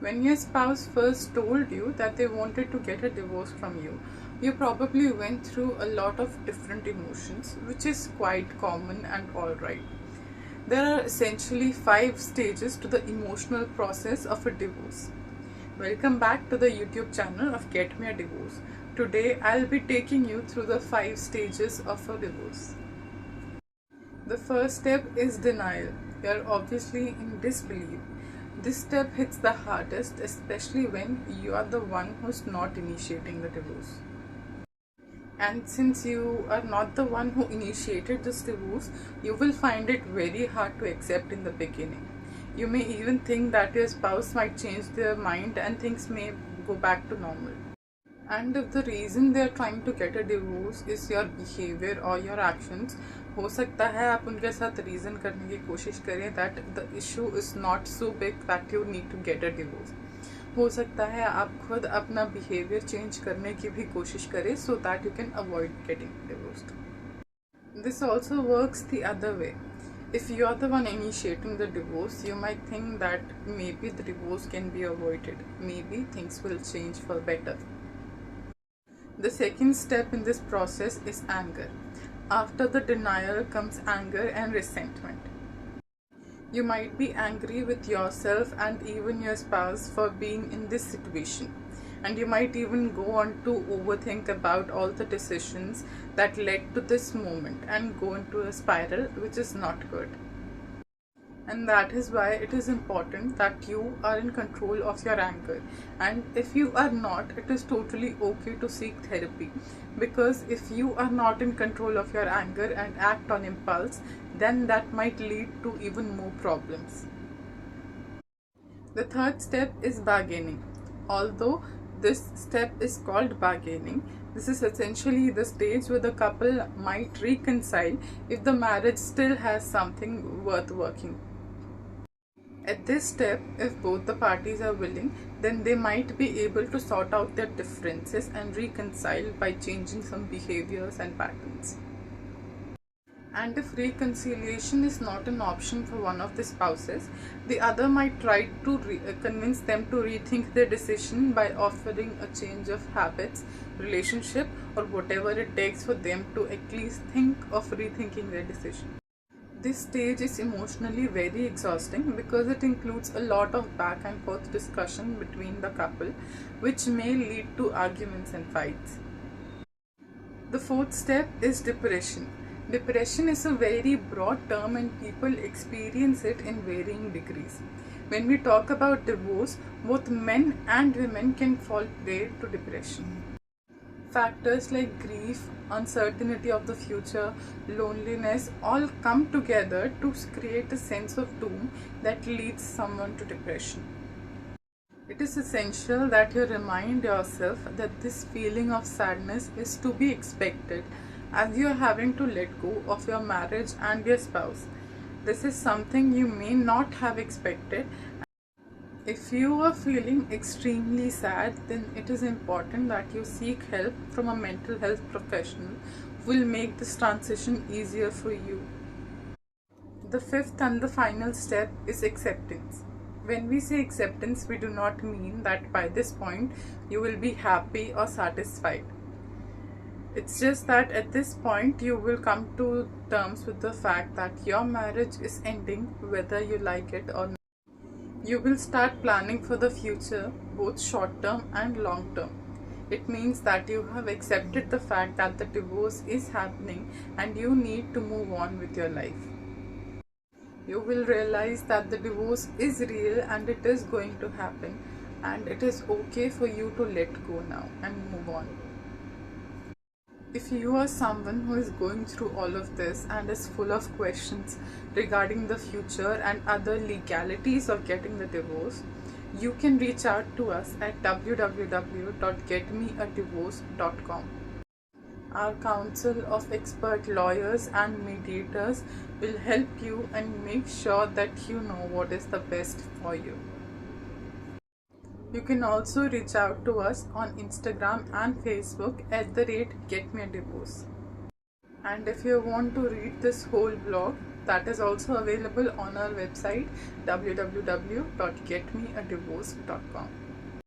When your spouse first told you that they wanted to get a divorce from you, you probably went through a lot of different emotions, which is quite common and alright. There are essentially 5 stages to the emotional process of a divorce. Welcome back to the YouTube channel of Get Me a Divorce. Today I'll be taking you through the 5 stages of a divorce. The first step is denial. You're obviously in disbelief. This step hits the hardest, especially when you are the one who's not initiating the divorce. And since you are not the one who initiated this divorce, you will find it very hard to accept in the beginning. You may even think that your spouse might change their mind and things may go back to normal. And if the reason they are trying to get a divorce is your behavior or your actions, हो सकता है आप उनके साथ reason करने की कोशिश करें that the issue is not so big that you need to get a divorce. हो सकता है आप खुद अपना behavior change करने की भी कोशिश करें so that you can avoid getting divorced. This also works the other way. If you are the one initiating the divorce, you might think that maybe the divorce can be avoided. Maybe things will change for better. The second step in this process is anger. After the denial comes anger and resentment. You might be angry with yourself and even your spouse for being in this situation. And you might even go on to overthink about all the decisions that led to this moment and go into a spiral which is not good. And that is why it is important that you are in control of your anger. And if you are not, it is totally okay to seek therapy. Because if you are not in control of your anger and act on impulse, then that might lead to even more problems. The third step is bargaining. Although this step is called bargaining, this is essentially the stage where the couple might reconcile if the marriage still has something worth working. At this step, if both the parties are willing, then they might be able to sort out their differences and reconcile by changing some behaviors and patterns. And if reconciliation is not an option for one of the spouses, the other might try to convince them to rethink their decision by offering a change of habits, relationship, or whatever it takes for them to at least think of rethinking their decision. This stage is emotionally very exhausting because it includes a lot of back and forth discussion between the couple, which may lead to arguments and fights. The fourth step is depression. Depression is a very broad term and people experience it in varying degrees. When we talk about divorce, both men and women can fall prey to depression. Factors like grief, uncertainty of the future, loneliness all come together to create a sense of doom that leads someone to depression. It is essential that you remind yourself that this feeling of sadness is to be expected as you are having to let go of your marriage and your spouse. This is something you may not have expected. If you are feeling extremely sad, then it is important that you seek help from a mental health professional who will make this transition easier for you. The fifth and the final step is acceptance. When we say acceptance, we do not mean that by this point you will be happy or satisfied. It's just that at this point you will come to terms with the fact that your marriage is ending whether you like it or not. You will start planning for the future, both short term and long term. It means that you have accepted the fact that the divorce is happening and you need to move on with your life. You will realize that the divorce is real and it is going to happen, and it is okay for you to let go now and move on. If you are someone who is going through all of this and is full of questions regarding the future and other legalities of getting the divorce, you can reach out to us at www.getmeadivorce.com. Our council of expert lawyers and mediators will help you and make sure that you know what is the best for you. You can also reach out to us on Instagram and Facebook @GetMeADivorce. And if you want to read this whole blog, that is also available on our website www.getmeadivorce.com.